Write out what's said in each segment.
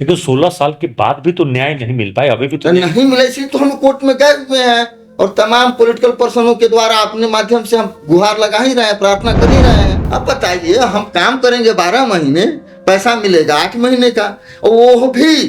लेकिन 16 साल के बाद भी तो न्याय नहीं मिल पाए, अभी भी तो नहीं मिला, इसलिए तो हम कोर्ट में गए हुए हैं और तमाम पॉलिटिकल पर्सनों के द्वारा अपने माध्यम से हम गुहार लगा ही रहे हैं, प्रार्थना कर ही रहे हैं। अब बताइए, हम काम करेंगे 12 महीने, पैसा मिलेगा 8 महीने का, और वो भी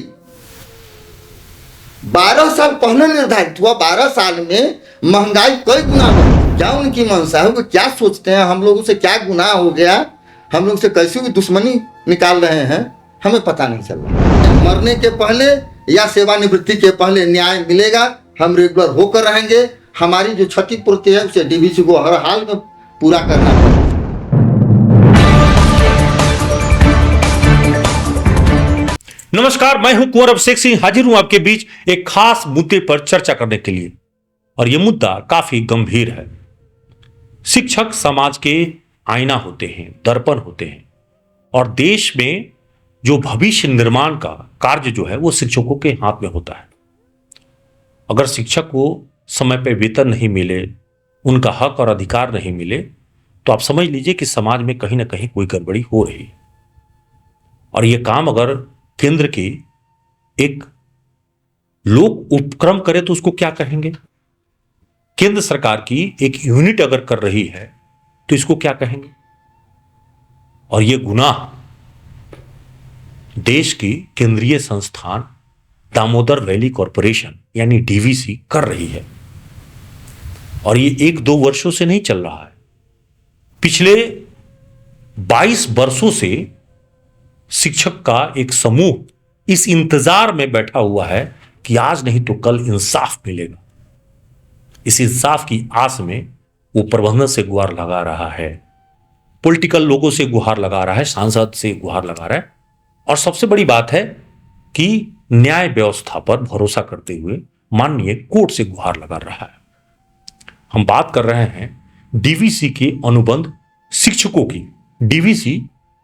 12 साल पहले निर्धारित हुआ। 12 साल में महंगाई कई गुना हो। क्या उनकी मंशा है, वो क्या सोचते हैं, हम लोगों से क्या गुनाह हो गया, हम लोग से कैसी भी दुश्मनी निकाल रहे हैं, हमें पता नहीं चल रहा। मरने के पहले या सेवानिवृत्ति के पहले न्याय मिलेगा, हम रेगुलर होकर रहेंगे। हमारी जो क्षतिपूर्ति है उसे डीवीसी को हर हाल में पूरा करना पड़ेगा। नमस्कार, मैं हूं कुंवर अभिषेक सिंह, हाजिर हूं आपके बीच एक खास मुद्दे पर चर्चा करने के लिए। और यह मुद्दा काफी गंभीर है। शिक्षक समाज के आईना होते हैं, दर्पण होते हैं, और देश में जो भविष्य निर्माण का कार्य जो है वो शिक्षकों के हाथ में होता है। अगर शिक्षक को समय पर वेतन नहीं मिले, उनका हक और अधिकार नहीं मिले, तो आप समझ लीजिए कि समाज में कहीं ना कहीं कोई गड़बड़ी हो रही है। और यह काम अगर केंद्र की एक लोक उपक्रम करे तो उसको क्या कहेंगे? केंद्र सरकार की एक यूनिट अगर कर रही है तो इसको क्या कहेंगे? और यह गुनाह देश की केंद्रीय संस्थान दामोदर वैली कॉरपोरेशन यानी डीवीसी कर रही है। और ये 1-2 वर्षों से नहीं चल रहा है, पिछले 22 वर्षों से शिक्षक का एक समूह इस इंतजार में बैठा हुआ है कि आज नहीं तो कल इंसाफ मिलेगा। इस इंसाफ की आस में वो प्रबंधन से गुहार लगा रहा है, पॉलिटिकल लोगों से गुहार लगा रहा है, सांसद से गुहार लगा रहा है, और सबसे बड़ी बात है कि न्याय व्यवस्था पर भरोसा करते हुए माननीय कोर्ट से गुहार लगा रहा है। हम बात कर रहे हैं डीवीसी के अनुबंध शिक्षकों की। डीवीसी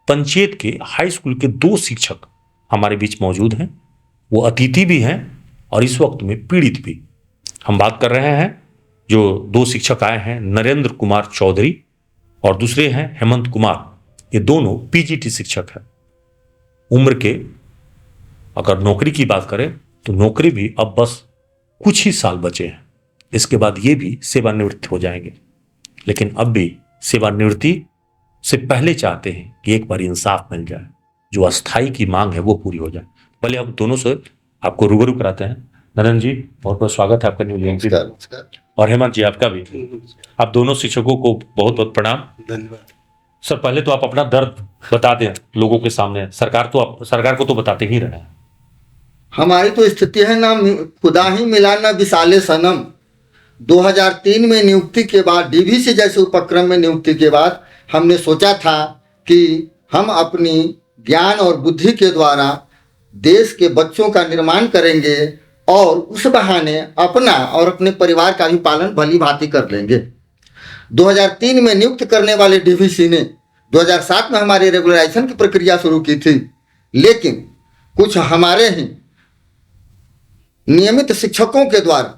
पंचायत के हाई स्कूल के 2 शिक्षक हमारे बीच मौजूद हैं। वो अतिथि भी हैं और इस वक्त में पीड़ित भी। हम बात कर रहे हैं जो 2 शिक्षक आए हैं, नरेंद्र कुमार चौधरी और दूसरे हैं हेमंत कुमार। ये दोनों पीजीटी शिक्षक हैं। उम्र के अगर नौकरी की बात करें तो नौकरी भी अब बस कुछ ही साल बचे हैं, इसके बाद ये भी सेवानिवृत्त हो जाएंगे। लेकिन अब भी सेवानिवृत्ति से पहले चाहते हैं कि एक बार इंसाफ मिल जाए, जो अस्थाई की मांग है वो पूरी हो जाए। पहले हम दोनों से आपको रूबरू कराते हैं। नरेंद्र जी, बहुत बहुत स्वागत है आपका न्यूज लैंग्वेज, और हेमंत जी आपका भी। आप दोनों शिक्षकों को बहुत बहुत प्रणाम। धन्यवाद सर, पहले तो आप अपना दर्द बता दें लोगों के सामने। सरकार को तो बताते ही रहे हैं। हमारी तो स्थिति है ना, खुदा ही मिला ना विशाले सनम। 2003 में नियुक्ति के बाद, डीवीसी जैसे उपक्रम में नियुक्ति के बाद हमने सोचा था कि हम अपनी ज्ञान और बुद्धि के द्वारा देश के बच्चों का निर्माण करेंगे और उस बहाने अपना और अपने परिवार का भी पालन भली भांति कर लेंगे। 2003 में नियुक्त करने वाले डीवीसी ने 2007 में हमारी रेगुलराइजेशन की प्रक्रिया शुरू की थी, लेकिन कुछ हमारे ही नियमित शिक्षकों के द्वारा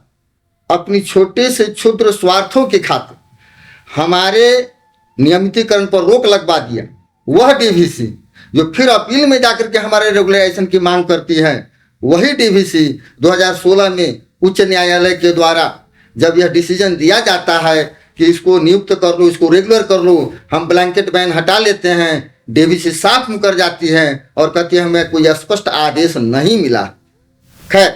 अपनी छोटे से क्षुद्र स्वार्थों के खातिर हमारे नियमितीकरण पर रोक लगवा दिया। वह डीवीसी जो फिर अपील में जाकर के हमारे रेगुलराइजेशन की मांग करती है, वही डीवीसी 2016 में उच्च न्यायालय के द्वारा जब यह डिसीजन दिया जाता है कि इसको नियुक्त कर लो, इसको रेगुलर कर लो, हम ब्लैंकेट बैन हटा लेते हैं, डीवीसी साफ मुकर जाती है और कहती है हमें कोई स्पष्ट आदेश नहीं मिला। खैर,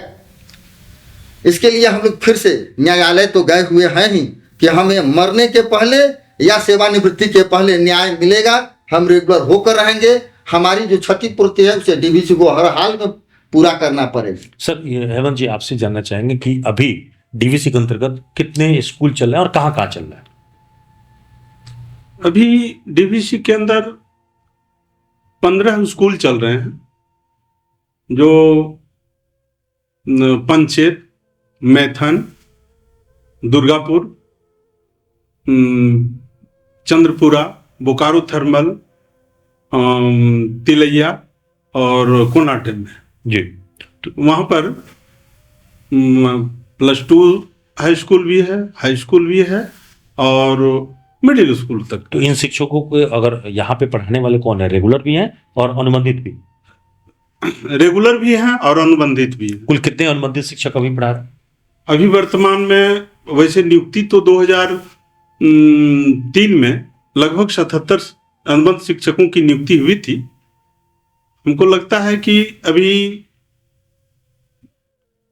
इसके लिए हम लोग फिर से न्यायालय तो गए हुए हैं ही कि हमें मरने के पहले या सेवानिवृत्ति के पहले न्याय मिलेगा, हम रेगुलर होकर रहेंगे। हमारी जो क्षतिपूर्ति है उसे डीवीसी को हर हाल में पूरा करना पड़ेगा। सर, हेमंत जी आपसे जानना चाहेंगे कि अभी डीवीसी के अंतर्गत कितने स्कूल चल रहे हैं और कहाँ चल रहा है? अभी डीवीसी के अंदर 15 स्कूल चल रहे हैं, जो पंचेत, मैथन, दुर्गापुर, चंद्रपुरा, बोकारो थर्मल, तिलैया और कोनाटे में जी। तो वहाँ पर +2 हाई स्कूल भी है, हाई स्कूल भी है और मिडिल स्कूल तक। तो इन शिक्षकों को अगर यहाँ पे पढ़ाने वाले कौन है? रेगुलर भी हैं और अनुबंधित भी? रेगुलर भी हैं और अनुबंधित भी हैं। कुल कितने अनुबंधित शिक्षक अभी पढ़ा रहे हैं? अभी वर्तमान में वैसे नियुक्ति तो 2003 में लगभग 77 अनुबंध शिक्षकों की नियुक्ति हुई थी। हमको लगता है कि अभी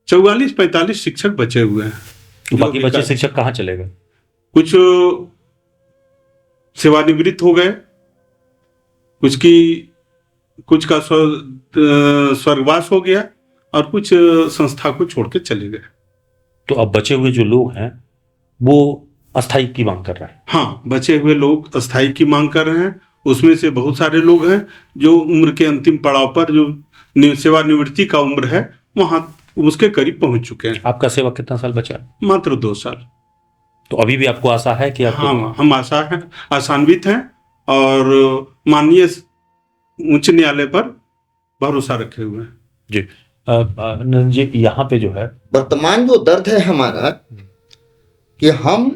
44-45 शिक्षक बचे हुए हैं। तो बाकी बचे शिक्षक कहाँ चले गए? कुछ सेवानिवृत्त हो गए, कुछ का स्वर्गवास हो गया और कुछ संस्था को छोड़ के चले गए। तो अब बचे हुए जो लोग हैं वो अस्थायी की मांग कर रहे हैं। हाँ, बचे हुए लोग अस्थायी की मांग कर रहे हैं। उसमें से बहुत सारे लोग हैं जो उम्र के अंतिम पड़ाव पर, जो सेवानिवृत्ति का उम्र है, वहां उसके करीब पहुंच चुके हैं। आपका सेवा कितना साल बचा? मात्र 2 साल। तो अभी भी आपको आशा है कि हाँ, हम आशान्वित हैं और माननीय उच्च न्यायालय पर भरोसा रखे हुए हैं। जी नंदन जी, यहाँ पे जो है वर्तमान जो दर्द है हमारा कि हम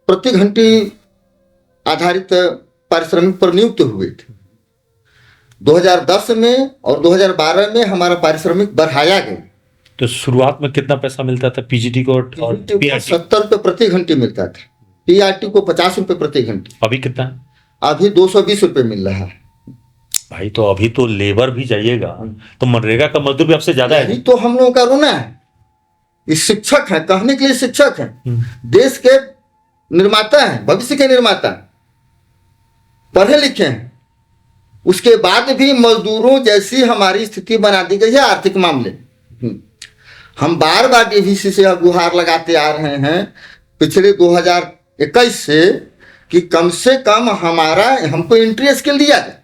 प्रति घंटे आधारित पारिश्रमिक पर नियुक्त हुए थे। 2010 में और 2012 में हमारा पारिश्रमिक बढ़ाया गया। तो शुरुआत में कितना पैसा मिलता था पीजीटी को और PRT? 70 रुपये प्रति घंटे मिलता था। PRT को 50 रुपये प्रति घंटे। अभी कितना है? अभी 220 रुपये मिल रहा है। भाई तो अभी तो लेबर भी जाइएगा तो मनरेगा का मजदूर भी आपसे ज्यादा है। यही तो हम लोगों का रोना है। इस शिक्षक है, कहने के लिए शिक्षक है, देश के निर्माता है, भविष्य के निर्माता, पढ़े लिखे हैं, उसके बाद भी मजदूरों जैसी हमारी स्थिति बना दी गई है आर्थिक मामले। हम बार बार डीवीसी से गुहार लगाते आ रहे हैं पिछले 2021 से कि कम से कम हमको एंट्री स्केल दिया जाए,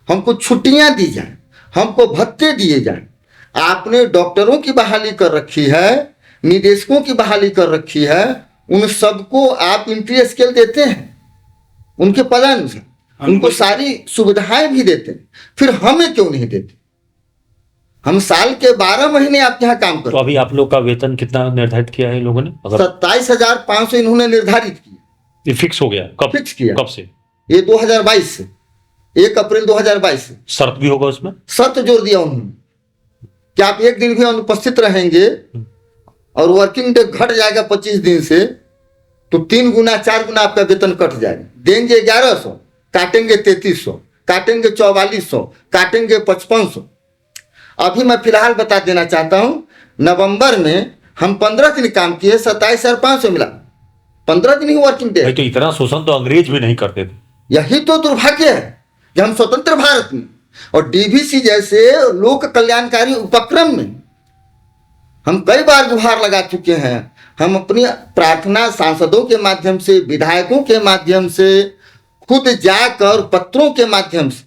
हमको छुट्टियां दी जाए, हमको भत्ते दिए जाए। आपने डॉक्टरों की बहाली कर रखी है, निदेशकों की बहाली कर रखी है, उन सबको आप एंट्री स्केल देते हैं उनके पदानुसार, उनको सारी सुविधाएं भी देते हैं, फिर हमें क्यों नहीं देते? हम साल के 12 महीने आपके यहाँ काम करते। तो अभी आप लोग का वेतन कितना निर्धारित किया है लोगों ने? 27,500 इन्होंने निर्धारित किया। ये फिक्स हो गया? कब फिक्स किया? कब से? ये 2022 से, 1 अप्रैल 2022 से। शर्त भी होगा उसमें? शर्त जोड़ दिया उन्होंने कि आप एक दिन भी अनुपस्थित रहेंगे और वर्किंग डे घट जाएगा 25 दिन से तो 3 गुना 4 गुना आपका वेतन कट जाएगा। देंगे 1100, काटेंगे 3300, काटेंगे 4400, काटेंगे 5500। अभी मैं फिलहाल बता देना चाहता हूं, नवंबर में हम 15 दिन काम किए, 27,500 मिला। 15 दिन ही वर्किंग डे। तो इतना शोषण तो अंग्रेज भी नहीं करते थे। यही तो दुर्भाग्य है कि हम स्वतंत्र भारत में और डीवीसी जैसे लोक कल्याणकारी उपक्रम में हम कई बार गुहार लगा चुके हैं। हम अपनी प्रार्थना सांसदों के माध्यम से, विधायकों के माध्यम से, खुद जाकर पत्रों के माध्यम से,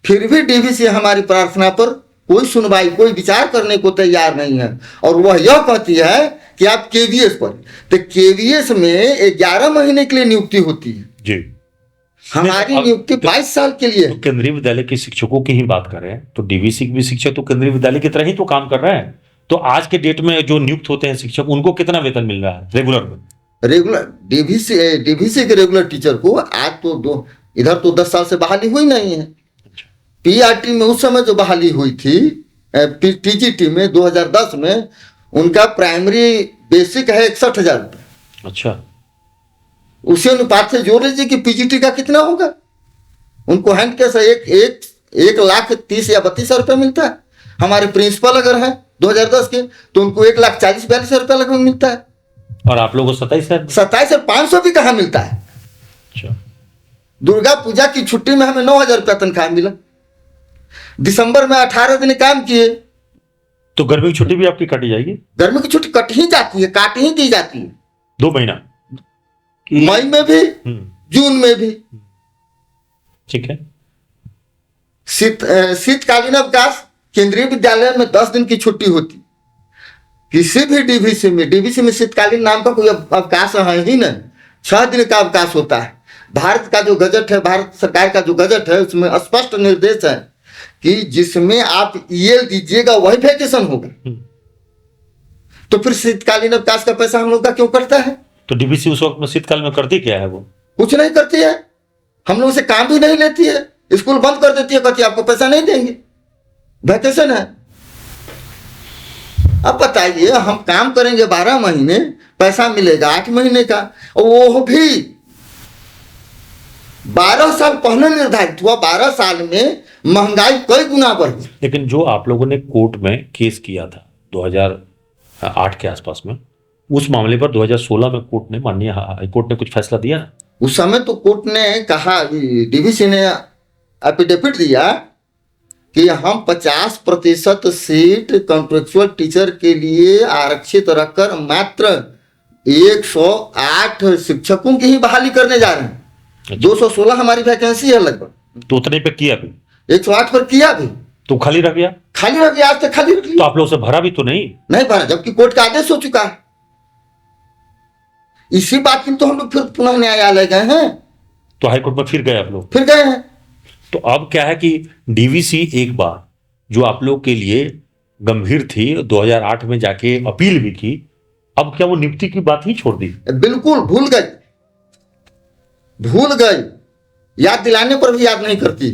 फिर भी डीवीसी हमारी प्रार्थना पर कोई सुनवाई, कोई विचार करने को तैयार नहीं है। और वह यह कहती है कि आप केवीएस पर, तो केवीएस में 11 महीने के लिए नियुक्ति होती है जी। हमारी नियुक्ति 22 साल के लिए। तो केंद्रीय विद्यालय के शिक्षकों की ही बात करें तो डीवीसी के भी शिक्षक तो केंद्रीय विद्यालय की तरह ही तो काम कर रहे हैं। तो आज के डेट में जो नियुक्त होते हैं शिक्षक, उनको कितना वेतन मिल रहा है रेगुलर में? रेगुलर डीवीसी के रेगुलर टीचर को आज तो इधर तो 10 साल से बहाली हुई नहीं है। पीआरटी में उस समय जो बहाली हुई थी, टीजीटी में 2010 में, उनका प्राइमरी बेसिक है 61,000 रुपये। अच्छा, उसी अनुपात से जोड़ लीजिए कि पीजीटी का कितना होगा। उनको हैंड कैश 1,30,000 या 32,000 रुपये मिलता है। हमारे प्रिंसिपल अगर है 2010 के तो उनको 1,40,000-42,000 रुपये लगभग मिलता है। और आप लोगों को 27,500 भी कहाँ मिलता है। अच्छा, दुर्गा पूजा की छुट्टी में हमें 9,000 रुपया तनख्वाह मिला। दिसंबर में 18 दिन काम किए तो गर्मी की छुट्टी भी आपकी काटी जाएगी? गर्मी की छुट्टी कट ही जाती है, काट ही दी जाती है। 2 महीना मई में भी, जून में भी। ठीक है। शीतकालीन अवकाश केंद्रीय विद्यालय में 10 दिन की छुट्टी होती। किसी भी डीवीसी में शीतकालीन नाम का कोई अवकाश है ही नहीं। 6 दिन का अवकाश होता है। भारत का जो गजट है, भारत सरकार का जो गजट है, उसमें स्पष्ट निर्देश है कि जिसमें आप ईएल दीजिएगा वही वैकेशन होगा। तो फिर शीतकालीन अवकाश का पैसा हम लोग का क्यों कटता है? तो डीवीसी उस वक्त में शीतकाल में करती क्या है? वो कुछ नहीं करती है, हम लोग से काम भी नहीं लेती है। स्कूल बंद कर देती है, कहती है आपको पैसा नहीं देंगे, वैकेशन है। अब बताइए, हम काम करेंगे 12 महीने, पैसा मिलेगा 8 महीने का, और वो भी 12 साल पहले निर्धारित हुआ। 12 साल में महंगाई कई गुना बढ़ गई। लेकिन जो आप लोगों ने कोर्ट में केस किया था 2008 के आसपास में, उस मामले पर 2016 में कोर्ट ने, माननीय हाईकोर्ट ने कुछ फैसला दिया ना? उस समय तो कोर्ट ने कहा, डीवीसी ने एफिडेविट दिया कि हम 50% सीट कॉन्ट्रेक्चुअल टीचर के लिए आरक्षित रखकर मात्र 108 शिक्षकों की ही बहाली करने जा रहे हैं। 216 हमारी वैकेंसी है लगभग, तो उतने पे किया भी, 108 पर किया भी, तो खाली रह गया। खाली रह गया, आज तक खाली रख तो लिया, आप लोग से भरा भी तो नहीं भरा, जबकि कोर्ट का आदेश हो चुका है। इसी बात की तो हम लोग फिर पुनः न्यायालय गए हैं, तो हाईकोर्ट में फिर गए आप लोग। फिर गए हैं। तो अब क्या है कि डीवीसी एक बार जो आप लोग के लिए गंभीर थी, 2008 में जाके अपील भी की, अब क्या वो नियुक्ति की बात ही छोड़ दी? बिल्कुल भूल गई, याद दिलाने पर भी याद नहीं करती।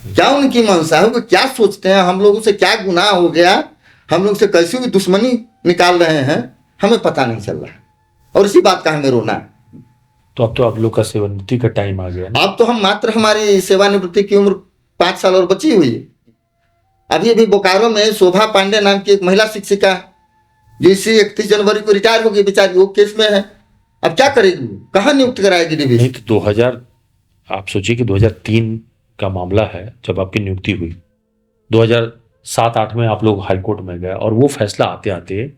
क्या उनकी मंशा है, वो क्या सोचते हैं, हम लोगों से क्या गुनाह हो गया, हम लोग से कैसी भी दुश्मनी निकाल रहे हैं, हमें पता नहीं चल रहा, और इसी बात का हमें रोना है। तो अब तो आप लोग का सेवानिवृत्ति का टाइम आ गया ना? अब तो हम मात्र, हमारी सेवानिवृत्ति की उम्र 5 साल और बची हुई है। अभी बोकारो में शोभा पांडे नाम की एक महिला शिक्षिका, जो इसी 31 जनवरी को रिटायर होगी बेचारी, वो केस में है। अब क्या करेगी, कहाँ नियुक्त कराएगी डीवीसी? नहीं तो 2000, आप सोचिए कि 2003 का मामला है जब आपकी नियुक्ति हुई, 2007-8 में आप लोग हाईकोर्ट में गए, और वो फैसला आते आते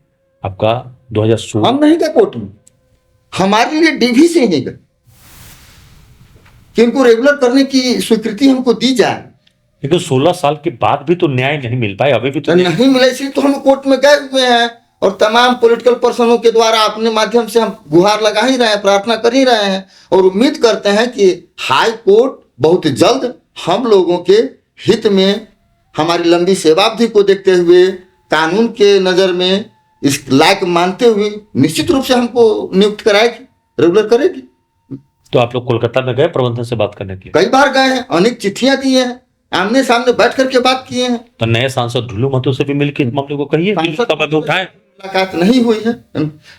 आपका 2016। हम नहीं गए कोर्ट में, हमारे लिए डीवीसी नहीं गए कि उनको रेगुलर करने की स्वीकृति हमको दी जाए। लेकिन 16 साल के बाद भी तो न्याय नहीं मिल पाए, अभी भी तो नहीं मिला, इसलिए तो हम कोर्ट में गए हुए हैं, और तमाम पॉलिटिकल पर्सनों के द्वारा अपने माध्यम से हम गुहार लगा ही रहे हैं, प्रार्थना कर ही रहे हैं, और उम्मीद करते हैं कि हाई कोर्ट बहुत जल्द हम लोगों के हित में, हमारी लंबी सेवावधि को देखते हुए, कानून के नज़र में इस लायक मानते हुए निश्चित रूप से हमको नियुक्त कराएगी, रेगुलर करेगी। तो आप लोग कोलकाता में गए प्रबंधन से बात करने के लिए? कई बार गए हैं, अनेक चिट्ठियां दी हैं, आमने सामने बैठ करके बात किए हैं। तो नए सांसद ढुलू महतो से भी मिलकर मामले को कहिए, उठाए। मुलाकात नहीं हुई है,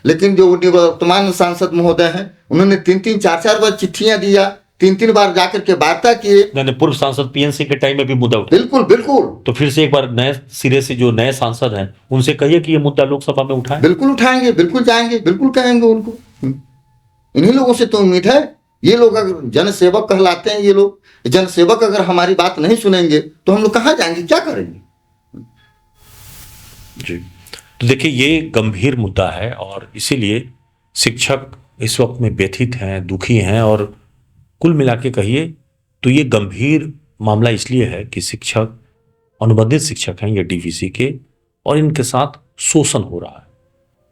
लेकिन जो वर्तमान सांसद महोदय हैं, उन्होंने 3-3, 4-4 बार चिट्ठियां दिया, 3-3 बार जाकर के वार्ता किए। पूर्व सांसद पीएन सिंह के टाइम में भी मुद्दा उठा। बिल्कुल बिल्कुल। तो फिर से एक बार नए सिरे से जो नए सांसद हैं उनसे कहिए कि ये मुद्दा लोकसभा में उठाएं। बिल्कुल उठाएंगे, बिल्कुल जाएंगे, बिल्कुल कहेंगे उनको। इन्हीं लोगों से तो उम्मीद है। ये लोग अगर जनसेवक कहलाते हैं, ये लोग जनसेवक अगर हमारी बात नहीं सुनेंगे तो हम लोग कहाँ जाएंगे, क्या करेंगे? जी, तो देखिए ये गंभीर मुद्दा है, और इसीलिए शिक्षक इस वक्त में व्यथित हैं, दुखी हैं, और कुल मिला के कहिए तो ये गंभीर मामला इसलिए है कि शिक्षक, अनुबंधित शिक्षक हैं ये डीवीसी के, और इनके साथ शोषण हो रहा है।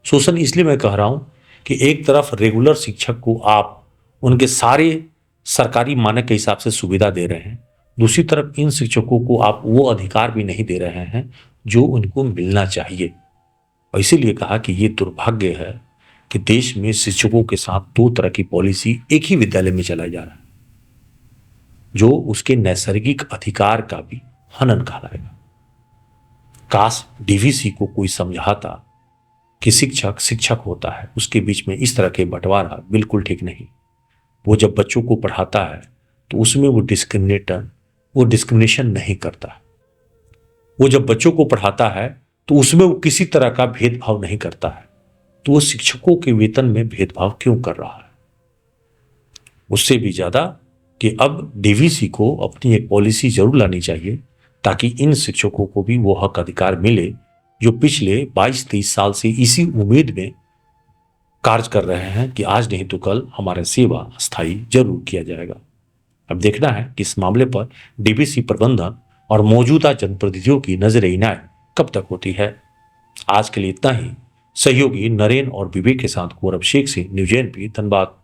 शोषण इसलिए मैं कह रहा हूँ कि एक तरफ रेगुलर शिक्षक को आप उनके सारे सरकारी मानक के हिसाब से सुविधा दे रहे हैं, दूसरी तरफ इन शिक्षकों को आप वो अधिकार भी नहीं दे रहे हैं जो उनको मिलना चाहिए। और इसीलिए कहा कि ये दुर्भाग्य है कि देश में शिक्षकों के साथ 2 तरह की पॉलिसी एक ही विद्यालय में चलाया जा रहा है, जो उसके नैसर्गिक अधिकार का भी हनन कहलाएगा। काश डीवीसी को कोई समझाता कि शिक्षक शिक्षक होता है, उसके बीच में इस तरह के बंटवारा बिल्कुल ठीक नहीं। वो जब बच्चों को पढ़ाता है तो उसमें वो डिस्क्रिमिनेशन नहीं करता। वो जब बच्चों को पढ़ाता है तो उसमें वो किसी तरह का भेदभाव नहीं करता है। तो वो शिक्षकों के वेतन में भेदभाव क्यों कर रहा है? उससे भी ज़्यादा कि अब डीवीसी को अपनी एक पॉलिसी जरूर लानी चाहिए ताकि इन शिक्षकों को भी वो हक अधिकार मिले जो पिछले 22-23 साल से इसी उम्मीद में कार्य कर रहे हैं कि आज नहीं तो कल हमारा सेवा स्थायी जरूर किया जाएगा। अब देखना है कि इस मामले पर डीवीसी प्रबंधन और मौजूदा जनप्रतिनिधियों की नजर इनायत कब तक होती है। आज के लिए इतना ही। सहयोगी नरेन और विवेक के साथ गौरव शेख से न्यूज़ एनपी धनबाद।